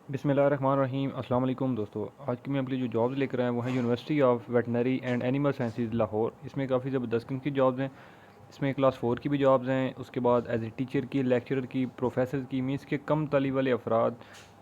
बिस्मिल्लाहिर्रहमानिर्रहीम। अस्सलाम वालेकुम दोस्तों, आज की मैं अपनी जो जॉब्स लेकर आया वो है university of veterinary and animal sciences Lahore. इसमें काफ़ी ज़बरदस्त किस्म की जॉब्स हैं। इसमें क्लास 4 की भी जॉब्स हैं, उसके बाद एज ए टीचर की, लेक्चरर की, प्रोफेसर की, मीन्स के कम तालीम वाले अफराद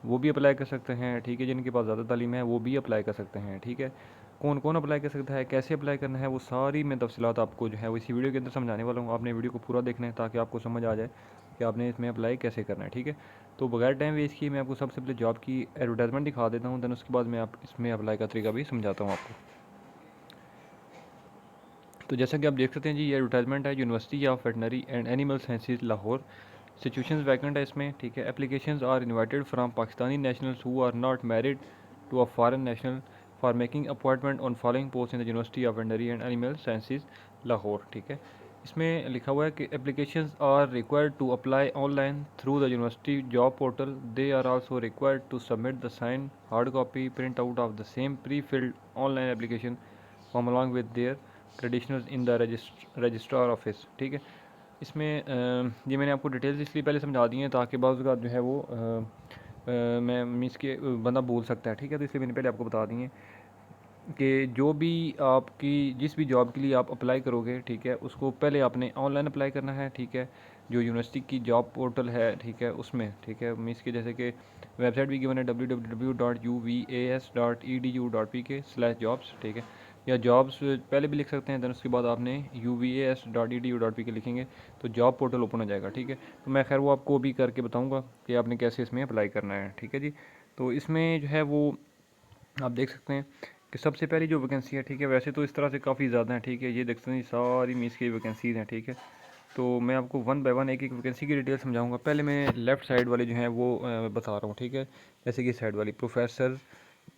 वो भी अप्लाई कर सकते हैं। ठीक है, जिनके पास ज़्यादा तालीम है वो भी अप्लाई कर सकते हैं। ठीक है, कौन कौन अप्लाई कर सकता है, कैसे अप्लाई करना है, वो सारी मैं तफसीलात आपको जो है वो इसी वीडियो के अंदर समझाने वाला हूँ। आपने वीडियो को पूरा देखना है ताकि आपको समझ आ जाए कि आपने इसमें अप्लाई कैसे करना है। ठीक है, तो बगैर टाइम वेस्ट किए मैं आपको सबसे पहले जॉब की एडवर्टाइजमेंट दिखा देता हूँ, दैन उसके बाद मैं आप इसमें अप्लाई का तरीका भी समझाता हूँ आपको। तो जैसा कि आप देख सकते हैं जी, ये एडवर्टाइजमेंट है university of veterinary and animal sciences Lahore. Situations vacant है इसमें। ठीक है, applications are invited from Pakistani nationals who are not married to a foreign national for making appointment on following post in the university of veterinary and animal sciences Lahore. ठीक है, इसमें लिखा हुआ है कि applications are required to apply online through the university job portal. They are also required to submit the sign hard copy print out of the same pre filled online application from along with their credentials in the registrar office. ठीक है, इसमें ये मैंने आपको details इसलिए पहले समझा दी हैं ताकि बाज़ जो है वो मैं मीस के बंदा बोल सकता है। ठीक है, तो इसलिए मैंने पहले आपको बता दी हैं कि जो भी आपकी जिस भी जॉब के लिए आप अप्लाई करोगे, ठीक है, उसको पहले आपने ऑनलाइन अप्लाई करना है। ठीक है, जो यूनिवर्सिटी की जॉब पोर्टल है, ठीक है, उसमें, ठीक है, मीन्स के जैसे कि वेबसाइट भी गिवन है www.uvas.edu.pk/jobs। ठीक है, या जॉब्स पहले भी लिख सकते हैं, दैन उसके बाद आपने uvas.edu.pk लिखेंगे तो जॉब पोर्टल ओपन हो जाएगा। ठीक है, तो मैं खैर वो आपको भी करके बताऊँगा कि आपने कैसे इसमें अप्लाई करना है। ठीक है जी, तो इसमें जो है वो आप देख सकते हैं कि सबसे पहली जो वैकेंसी है, ठीक है, वैसे तो इस तरह से काफ़ी ज़्यादा है। ठीक है, ये देख सकते हैं सारी मीस की वैकेंसीज़ हैं। ठीक है, तो मैं आपको वन बाय वन एक एक वैकेंसी की डिटेल समझाऊंगा। पहले मैं लेफ़्ट साइड वाले जो हैं वो बता रहा हूँ। ठीक है, जैसे कि साइड वाली प्रोफेसर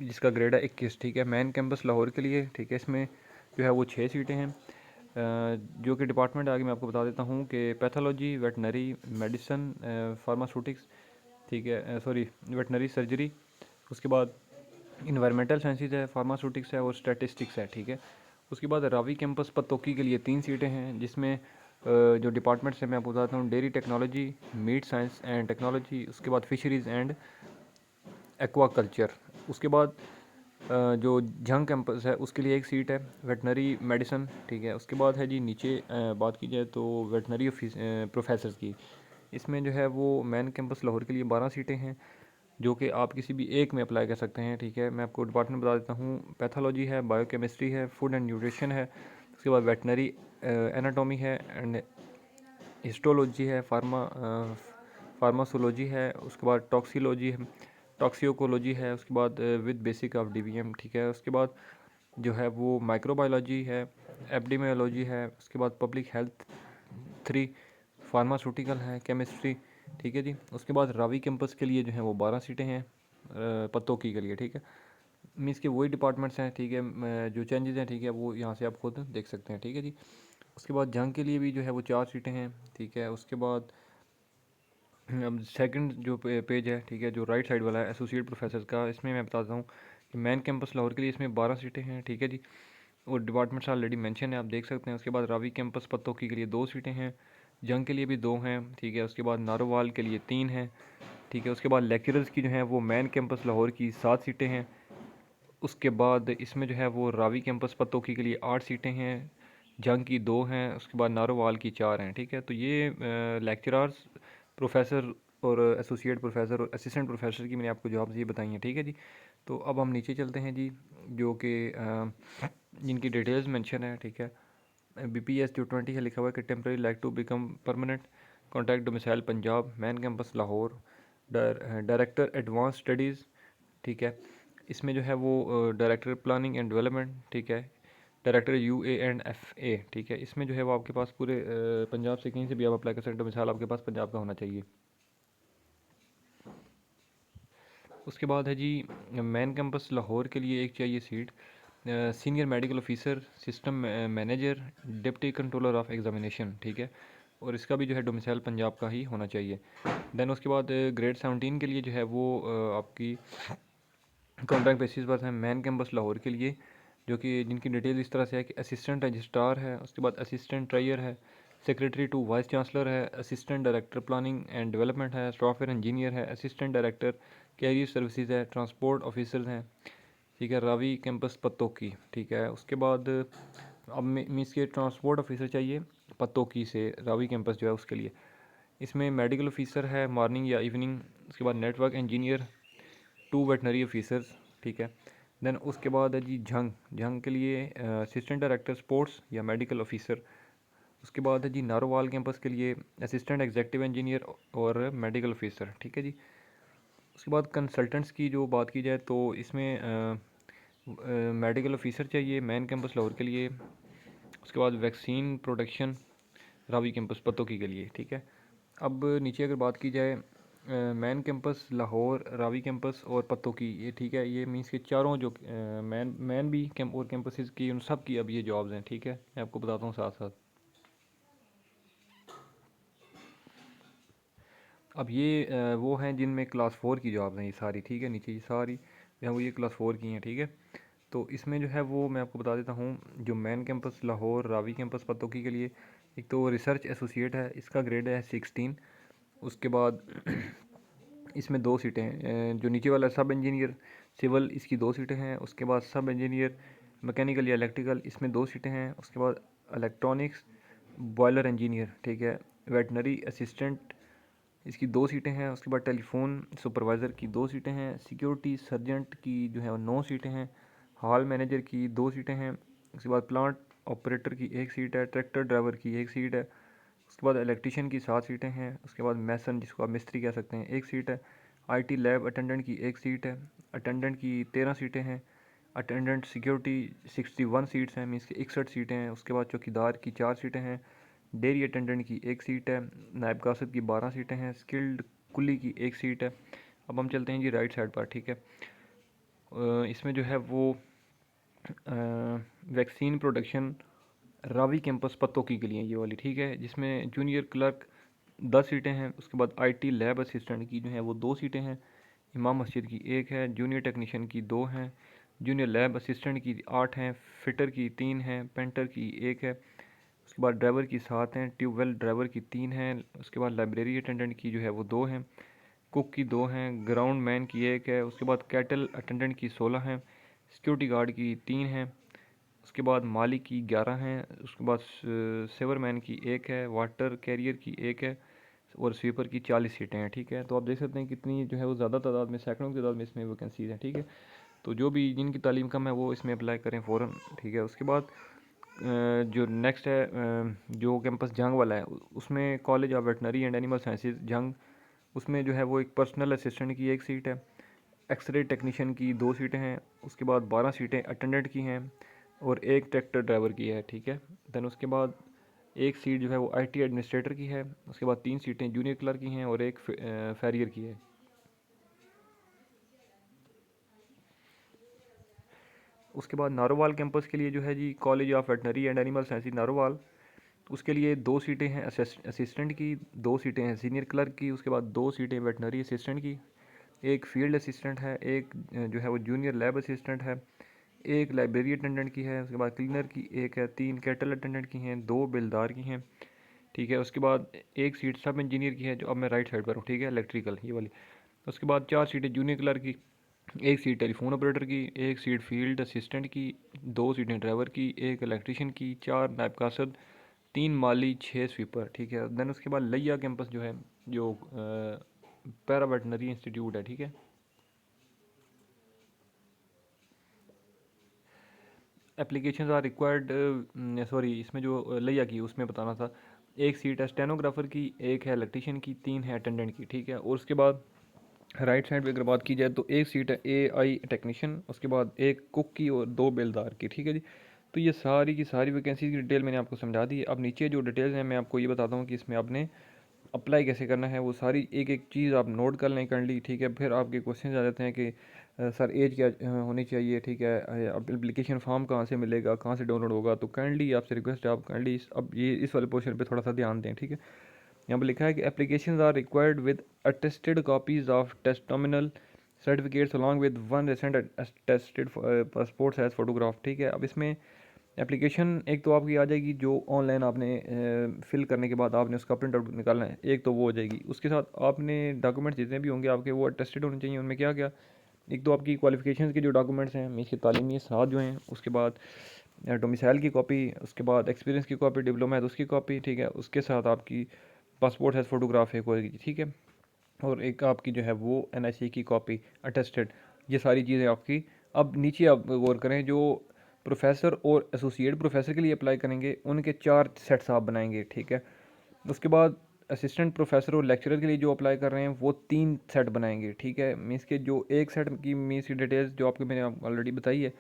जिसका ग्रेड है 21। ठीक है, मेन कैंपस लाहौर के लिए। ठीक है, इसमें जो है वो 6 सीटें हैं। जो कि डिपार्टमेंट आगे मैं आपको बता देता हूँ कि पैथोलॉजी, वेटनरी मेडिसन, फार्मास्यूटिक्स, ठीक है, सॉरी, वेटनरी सर्जरी, उसके बाद इन्वायरमेंटल साइंसेज है, फार्मास्यूटिक्स है और स्टैटिस्टिक्स है। ठीक है, उसके बाद रावी कैंपस पतोकी के लिए 3 सीटें हैं, जिसमें जो डिपार्टमेंट्स हैं मैं आपको बताता हूँ, dairy technology, meat science and technology, उसके बाद फिशरीज़ एंड एक्वाकल्चर। उसके बाद जो जंग कैंपस है उसके लिए 1 सीट है, वेटनरी मेडिसन। ठीक है, उसके बाद है जी नीचे बात की जाए तो वेटनरी प्रोफेसर की, इसमें जो है वो मेन कैंपस लाहौर के लिए 12 सीटें हैं, जो कि आप किसी भी एक में अप्लाई कर सकते हैं। ठीक है, मैं आपको डिपार्टमेंट बता देता हूँ, पैथोलॉजी है, बायोकेमिस्ट्री है, फूड एंड न्यूट्रिशन है, उसके बाद वेटनरी एनाटॉमी है एंड हिस्टोलॉजी है, फार्मासोलॉजी है, उसके बाद टॉक्सियोलॉजी है, टॉक्सिकोलॉजी है, उसके बाद विद बेसिक ऑफ डीवीएम। ठीक है, उसके बाद जो है वो माइक्रोबायोलॉजी है, एपिडेमियोलॉजी है, उसके बाद पब्लिक हेल्थ 3, फार्मास्यूटिकल है, केमिस्ट्री। ठीक है जी, उसके बाद रावी कैंपस के लिए जो है वो 12 सीटें हैं पत्तोकी के लिए। ठीक है, मीन्स के वही डिपार्टमेंट्स हैं। ठीक है, जो चेंजेस हैं, ठीक है, वो यहाँ से आप खुद देख सकते हैं। ठीक है जी, उसके बाद जंग के लिए भी जो है वो 4 सीटें हैं। ठीक है, उसके बाद अब सेकंड जो पेज है, ठीक है, जो राइट साइड वाला है एसोसिएट प्रोफेसर का, इसमें मैं बताता हूँ कि मेन कैंपस लाहौर के लिए इसमें 12 सीटें हैं। ठीक है जी, और डिपार्टमेंट्स ऑलरेडी मेंशन है, आप देख सकते हैं। उसके बाद रावी कैंपस पत्तोकी के लिए 2 सीटें हैं, जंग के लिए भी 2 हैं। ठीक है, उसके बाद नारोवाल के लिए 3 हैं। ठीक है, उसके बाद लेक्चरर्स की जो है वो मेन कैंपस लाहौर की 7 सीटें हैं। उसके बाद इसमें जो है वो रावी कैंपस पत्तोकी के लिए 8 सीटें हैं, जंग की 2 हैं, उसके बाद नारोवाल की 4 हैं। ठीक है, तो ये लेक्चरार्स, प्रोफेसर और एसोसिएट प्रोफेसर और असिस्टेंट प्रोफेसर की मैंने आपको जॉब्स ये बताई हैं। ठीक है जी, तो अब हम नीचे चलते हैं जी, जो कि जिनकी डिटेल्स मेंशन है। ठीक है, BPS जो 20 है लिखा हुआ है कि temporary like to become permanent, contact domicile Punjab, main campus Lahore, director advance studies. ठीक है, इसमें जो है वो डायरेक्टर प्लानिंग एंड डेवलपमेंट। ठीक है, डायरेक्टर UA&FA। ठीक है, इसमें जो है वो आपके पास पूरे पंजाब से कहीं से भी आप अप्लाई कर सकते हो, मिसाल आपके पास पंजाब का होना चाहिए। उसके बाद है जी मेन कैंपस लाहौर के लिए एक चाहिए seat, senior medical officer, system manager, deputy controller of examination. ठीक है, और इसका भी जो है डोमिसाइल पंजाब का ही होना चाहिए। देन उसके बाद ग्रेड 17 के लिए जो है वो आपकी कॉन्ट्रैक्ट बेसिस पर है, मेन कैंपस लाहौर के लिए, जो कि जिनकी डिटेल इस तरह से है कि असिस्टेंट रजिस्ट्रार है, उसके बाद असिस्टेंट ट्रायर है, सेक्रेटरी टू वाइस चांसलर है, assistant director planning and development है, सॉफ्टवेयर इंजीनियर है, असिस्टेंट डायरेक्टर कैरियर सर्विसेज है, ट्रांसपोर्ट ऑफिसर्स हैं, ठीक है, रावी कैंपस पत्तोकी, ठीक है। उसके बाद अब मीन्स के ट्रांसपोर्ट ऑफिसर चाहिए पत्तोकी से रावी कैंपस जो है उसके लिए। इसमें मेडिकल ऑफिसर है मॉर्निंग या इवनिंग, उसके बाद नेटवर्क इंजीनियर, 2 वेटनरी ऑफिसर्स, ठीक है। देन उसके बाद है जी जंग, जंग के लिए असिस्टेंट डायरेक्टर स्पोर्ट्स या मेडिकल ऑफिसर। उसके बाद है जी नारोवाल कैंपस के लिए असिस्टेंट एग्जीक्यूटिव इंजीनियर और मेडिकल ऑफिसर, ठीक है जी। उसके बाद कंसल्टेंट्स की जो बात की जाए तो इसमें मेडिकल ऑफिसर चाहिए मेन कैंपस लाहौर के लिए। उसके बाद vaccine production Ravi campus Pattoki के लिए, ठीक है। अब नीचे अगर बात की जाए main campus Lahore, Ravi campus और पतोकी, ये ठीक है, ये मीन्स के चारों जो मैन भी और कैंपसेस की उन सब की अब ये जॉब्स हैं, ठीक है। मैं आपको बताता हूँ साथ साथ। अब ये वो हैं जिनमें क्लास 4 की जॉब्स हैं ये सारी, ठीक है। नीचे ये सारी जो है वो ये क्लास 4 की हैं, ठीक है। तो इसमें जो है वो मैं आपको बता देता हूँ, जो main campus Lahore Ravi campus Pattoki के लिए एक तो रिसर्च एसोसिएट है, इसका ग्रेड है 16। उसके बाद इसमें 2 सीटें हैं, जो नीचे वाला सब इंजीनियर सिविल, इसकी 2 सीटें हैं। उसके बाद सब इंजीनियर मैकेनिकल या इलेक्ट्रिकल, इसमें 2 सीटें हैं। उसके बाद इलेक्ट्रॉनिक्स बॉयलर इंजीनियर, ठीक है। वेटनरी असिस्टेंट, इसकी 2 सीटें हैं। उसके बाद टेलीफोन सुपरवाइज़र की 2 सीटें हैं। सिक्योरिटी सर्जेंट की जो है वो 9 सीटें हैं। हॉल मैनेजर की 2 सीटें हैं। उसके बाद प्लांट ऑपरेटर की 1 सीट है। ट्रैक्टर ड्राइवर की 1 सीट है। उसके बाद इलेक्ट्रीशियन की 7 सीटें हैं। उसके बाद मैसन, जिसको आप मिस्त्री कह सकते हैं, 1 सीट है। आईटी लैब अटेंडेंट की 1 सीट है। अटेंडेंट की 13 सीटें हैं। अटेंडेंट सिक्योरिटी 61 सीट्स हैं, मीन्स की 61 सीटें हैं। उसके बाद चौकीदार की 4 सीटें हैं। डेयरी अटेंडेंट की 1 सीट है। नायब कासद की 12 सीटें हैं। स्किल्ड कुली की 1 सीट है। अब हम चलते हैं जी राइट साइड पर, ठीक है। इसमें जो है वो vaccine production Ravi campus Pattoki के लिए ये वाली, ठीक है, जिसमें जूनियर क्लर्क 10 सीटें हैं। उसके बाद आईटी लैब असिस्टेंट की जो है वो 2 सीटें हैं। इमाम मस्जिद की 1 है। जूनियर टेक्नीशियन की 2 हैं। जूनियर लैब असिस्टेंट की 8 हैं। फिटर की 3 हैं। पेंटर की 1 है। उसके बाद ड्राइवर की 7 हैं। ट्यूबवेल ड्राइवर की 3 हैं। उसके बाद लाइब्रेरी अटेंडेंट की जो है वो 2 हैं। कुक की 2 हैं। ग्राउंड मैन की 1 है। उसके बाद कैटल अटेंडेंट की 16 हैं। सिक्योरिटी गार्ड की 3 हैं। उसके बाद माली की 11 हैं। उसके बाद सेवरमैन की 1 है। वाटर कैरियर की 1 है। और स्वीपर की 40 सीटें हैं, ठीक है। तो आप देख सकते हैं कितनी जो है वो ज़्यादा तादाद में, सैकड़ों की तादाद में इसमें वैकेंसीज़ हैं, ठीक है। तो जो भी जिनकी तालीम कम है वो इसमें अप्लाई करें फ़ौरन, ठीक है। उसके बाद जो नेक्स्ट है जो कैंपस जंग वाला है, उसमें college of veterinary and animal sciences जंग, उसमें जो है वो एक पर्सनल असिस्टेंट की 1 सीट है। एक्सरे टेक्नीशियन की 2 सीटें हैं। उसके बाद 12 सीटें अटेंडेंट की हैं और 1 ट्रैक्टर ड्राइवर की है, ठीक है। दैन उसके बाद 1 सीट जो है वो आईटी एडमिनिस्ट्रेटर की है। उसके बाद 3 सीटें जूनियर क्लर्क की हैं और 1 फैरियर की है। उसके बाद नारोवाल कैंपस के लिए जो है जी college of veterinary and animal sciences Narowal, उसके लिए 2 सीटें हैं असिस्टेंट की, 2 सीटें हैं सीनियर क्लर्क की। उसके बाद 2 सीटें वेटनरी असिस्टेंट की, 1 फील्ड असिस्टेंट है, 1 जो है वो जूनियर लैब असिस्टेंट है, 1 लाइब्रेरी अटेंडेंट की है। उसके बाद क्लीनर की 1 है, 3 कैटल अटेंडेंट की हैं, 2 बिलदार की हैं, ठीक है। उसके बाद 1 सीट सब इंजीनियर की है, जो अब मैं राइट साइड पर हूँ, ठीक है, इलेक्ट्रिकल ये वाली। उसके बाद 4 सीटें जूनियर क्लर्क की, 1 सीट टेलीफोन ऑपरेटर की, 1 सीट फील्ड असिस्टेंट की, 2 सीटें ड्राइवर की, 1 इलेक्ट्रीशियन की, 4 नायब कासद, 3 माली, 6 स्वीपर, ठीक है। देन उसके बाद लिया कैंपस जो है, जो पैरा वेटनरी इंस्टीट्यूट है, ठीक है। एप्लीकेशन आर रिक्वायर्ड, सॉरी, इसमें जो लिया की उसमें बताना था। 1 सीट है स्टेनोग्राफर की, 1 है इलेक्ट्रीशियन की, 3 है अटेंडेंट की, ठीक है। और उसके बाद राइट साइड पे अगर बात की जाए तो 1 सीट है एआई टेक्नीशियन, उसके बाद 1 कुक की और 2 बेलदार की, ठीक है जी। तो ये सारी की सारी वैकेंसी की डिटेल मैंने आपको समझा दी है। अब नीचे जो डिटेल्स हैं मैं आपको ये बताता हूँ कि इसमें आपने अप्लाई कैसे करना है, वो सारी एक एक चीज़ आप नोट कर लें, कर ली, ठीक है। फिर आपके क्वेश्चन आ जाते हैं कि सर एज क्या होनी चाहिए, ठीक है। अब एप्लीकेशन फॉर्म कहाँ से मिलेगा, कहाँ से डाउनलोड होगा, तो काइंडली आपसे रिक्वेस्ट है आप काइंडली अब ये इस वाले पोर्शन पे थोड़ा सा ध्यान दें, ठीक है। यहाँ पर लिखा है कि application are required with attested copies of testimonial certificates along with one recent attested passport size photograph, ठीक है। अब इसमें एप्लीकेशन एक तो आपकी आ जाएगी जो ऑनलाइन आपने फिल करने के बाद आपने उसका प्रिंट आउट निकालना है, एक तो वो हो जाएगी। उसके साथ आपने डॉक्यूमेंट्स जितने भी होंगे आपके वो अटेस्टेड होने चाहिए। उनमें क्या क्या, एक तो आपकी क्वालिफिकेशन के जो डॉक्यूमेंट्स हैं, मीन्स की तालीमी सनद जो हैं, उसके बाद डोमिसाइल की कॉपी, उसके बाद एक्सपीरियंस की कॉपी, डिप्लोमा है तो उसकी कॉपी, ठीक है। उसके साथ आपकी पासपोर्ट साइज़ फ़ोटोग्राफ एक होगी, ठीक है। और एक आपकी जो है वो NIC की कॉपी अटेस्टेड। ये सारी चीज़ें आपकी। अब नीचे आप गौर करें, जो प्रोफेसर और एसोसिएट प्रोफेसर के लिए अप्लाई करेंगे उनके 4 सेट्स आप बनाएंगे, ठीक है। उसके बाद असिस्टेंट प्रोफेसर और लेक्चरर के लिए जो अप्लाई कर रहे हैं वो 3 सेट बनाएंगे, ठीक है। मीन्स के जो एक सेट की मीन्स की डिटेल्स जो आपको मैंने ऑलरेडी बताई है,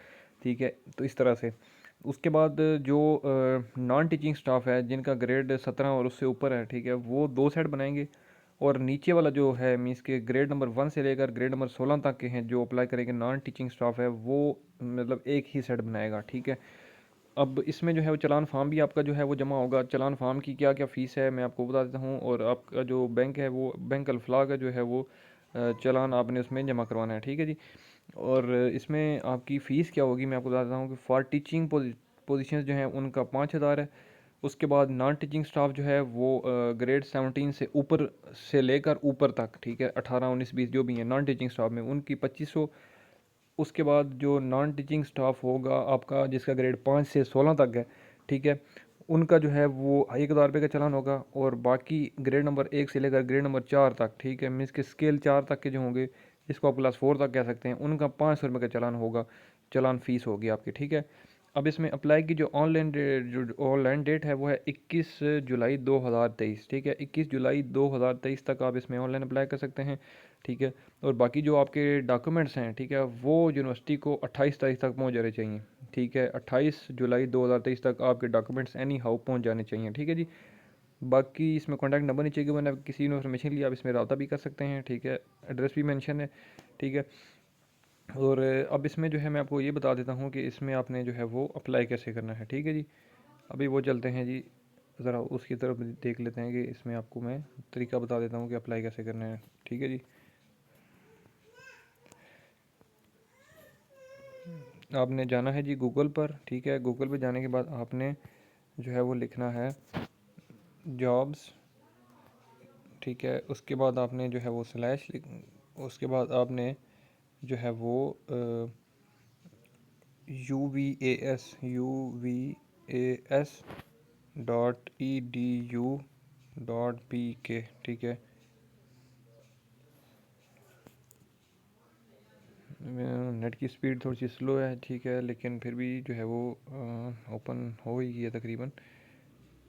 ठीक है। तो इस तरह से उसके बाद जो नॉन टीचिंग स्टाफ है जिनका ग्रेड 17 और उससे ऊपर है, ठीक है, वो 2 सेट बनाएंगे। और नीचे वाला जो है मीन्स के ग्रेड नंबर 1 से लेकर ग्रेड नंबर 16 तक के हैं जो अप्लाई करेंगे नॉन टीचिंग स्टाफ है, वो मतलब एक ही सेट बनाएगा, ठीक है। अब इसमें जो है वो चालान फार्म भी आपका जो है वो जमा होगा। चालान फार्म की क्या क्या फ़ीस है मैं आपको बता देता हूँ। और आपका जो बैंक है वो बैंक अल्फला का जो है वो चालान आपने उसमें जमा करवाना है, ठीक है जी। और इसमें आपकी फ़ीस क्या होगी मैं आपको बता देता हूँ कि फॉर टीचिंग पोजीशंस जो हैं उनका 5,000 है। उसके बाद नॉन टीचिंग स्टाफ जो है वो ग्रेड 17 से ऊपर से लेकर ऊपर तक, ठीक है, 18 19 20 जो भी हैं नॉन टीचिंग स्टाफ में उनकी 2500। उसके बाद जो नॉन टीचिंग स्टाफ होगा आपका जिसका ग्रेड 5 से 16 तक है, ठीक है, उनका जो है वो 1,000 रुपये का चालान होगा। और बाकी ग्रेड नंबर 1 से लेकर ग्रेड नंबर 4 तक, ठीक है, मीन्स के स्केल 4 तक के जो होंगे, जिसको आप क्लास 4 तक कह सकते हैं, उनका 500 रुपये का चालान होगा, चालान फ़ीस होगी आपकी, ठीक है। अब इसमें अप्लाई की जो ऑनलाइन डेट है वो है 21 जुलाई 2023, ठीक है। 21 जुलाई 2023 तक आप इसमें ऑनलाइन अप्लाई कर सकते हैं, ठीक है। और बाकी जो आपके डॉक्यूमेंट्स हैं, ठीक है, वो यूनिवर्सिटी को 28 तारीख तक पहुंच जाने चाहिए, ठीक है। 28 जुलाई 2023 तक आपके डॉक्यूमेंट्स एनी हाउ पहुँच जाने चाहिए, ठीक है जी। बाकी इसमें कॉन्टैक्ट नंबर नहीं चाहिए, वरना किसी इन्फॉर्मेशन के लिए आप इसमें रब्ता भी कर सकते हैं, ठीक है। एड्रेस भी मेंशन है, ठीक है। और अब इसमें जो है मैं आपको ये बता देता हूँ कि इसमें आपने जो है वो अप्लाई कैसे करना है, ठीक है जी। अभी वो चलते हैं जी, ज़रा उसकी तरफ देख लेते हैं कि इसमें आपको मैं तरीका बता देता हूँ कि अप्लाई कैसे करना है, ठीक है जी। आपने जाना है जी गूगल पर, ठीक है। गूगल पर जाने के बाद आपने जो है वो लिखना है जॉब्स, ठीक है। उसके बाद आपने जो है वो स्लैश, उसके बाद आपने जो है वो UVAS.edu.pk, ठीक है। नेट की स्पीड थोड़ी सी स्लो है, ठीक है, लेकिन फिर भी जो है वो ओपन हो ही गया तकरीबन।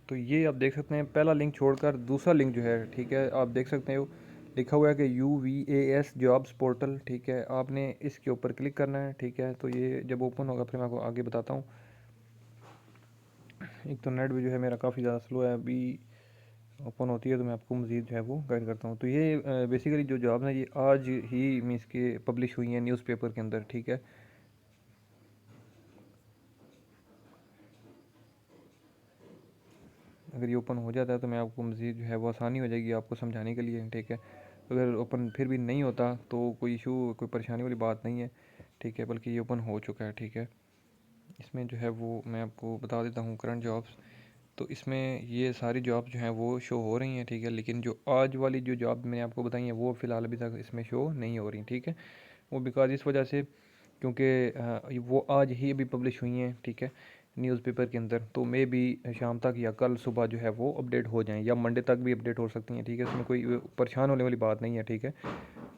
तो ये आप देख सकते हैं, पहला लिंक छोड़कर दूसरा लिंक जो है, ठीक है, आप देख सकते हो लिखा हुआ है कि UVAS जॉब्स पोर्टल, ठीक है। आपने इसके ऊपर क्लिक करना है, ठीक है। तो ये जब ओपन होगा फिर मैं आपको आगे बताता हूँ। एक तो नेट भी जो है मेरा काफ़ी ज़्यादा स्लो है, अभी ओपन होती है तो मैं आपको मज़ीद जो है वो गाइड करता हूँ। तो ये बेसिकली जो जॉब है ये आज ही मीन्स के पब्लिश हुई हैं न्यूज़पेपर के अंदर, ठीक है। अगर ये ओपन हो जाता है तो मैं आपको मज़ीद जो है वो आसानी हो जाएगी आपको समझाने के लिए, ठीक है। अगर ओपन फिर भी नहीं होता तो कोई इशू कोई परेशानी वाली बात नहीं है, ठीक है, बल्कि ये ओपन हो चुका है, ठीक है। इसमें जो है वो मैं आपको बता देता हूँ करंट जॉब्स। तो इसमें ये सारी जॉब जो हैं वो शो हो रही हैं, ठीक है। लेकिन जो आज वाली जो जॉब मैंने आपको बताई है वो फ़िलहाल अभी तक इसमें शो नहीं हो रही, ठीक है। वो बिकॉज इस वजह से क्योंकि वो आज ही अभी पब्लिश हुई हैं, ठीक है, न्यूज़पेपर के अंदर। तो मे भी शाम तक या कल सुबह जो है वो अपडेट हो जाएँ, या मंडे तक भी अपडेट हो सकती हैं, ठीक है। इसमें कोई परेशान होने वाली बात नहीं है, ठीक है।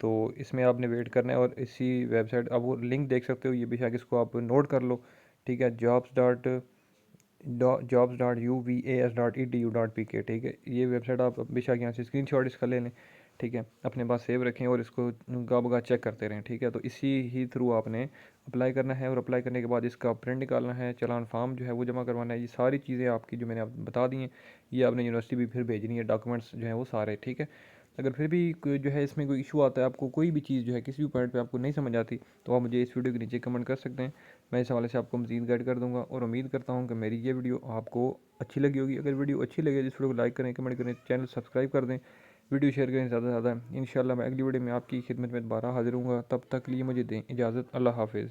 तो इसमें आपने वेट करना है। और इसी वेबसाइट आप वो लिंक देख सकते हो, ये बेशक इसको आप नोट कर लो, ठीक है। jobs.uvas.edu.pk, ठीक है। ये वेबसाइट आप बेशक यहाँ से स्क्रीनशॉट इसका ले लें, ठीक है, अपने पास सेव रखें और इसको गाबगा चेक करते रहें, ठीक है। तो इसी ही थ्रू आपने अप्लाई करना है। और अप्लाई करने के बाद इसका प्रिंट निकालना है, चालान फार्म जो है वो जमा करवाना है। ये सारी चीज़ें आपकी जो मैंने आप बता दी हैं ये आपने यूनिवर्सिटी भी फिर भेजनी है, डॉक्यूमेंट्स जो है वो सारे, ठीक है। अगर फिर भी कोई जो है इसमें कोई इशू आता है, आपको कोई भी चीज़ जो है किसी भी पॉइंट पे आपको नहीं समझ आती, तो आप मुझे इस वीडियो के नीचे कमेंट कर सकते हैं। मैं इस हवाले से आपको मज़ीद गाइड कर दूँगा। और उम्मीद करता हूँ कि मेरी ये वीडियो आपको अच्छी लगी होगी। अगर वीडियो अच्छी लगे तो इस वीडियो को लाइक करें, कमेंट करें, चैनल सब्सक्राइब कर दें, वीडियो शेयर करें ज़्यादा से ज़्यादा। इंशाल्लाह मैं अगली वीडियो में आपकी खिदमत में दोबारा हाज़िर हूँगा। तब तक के लिए मुझे दें इजाज़त। अल्लाह हाफ़िज़।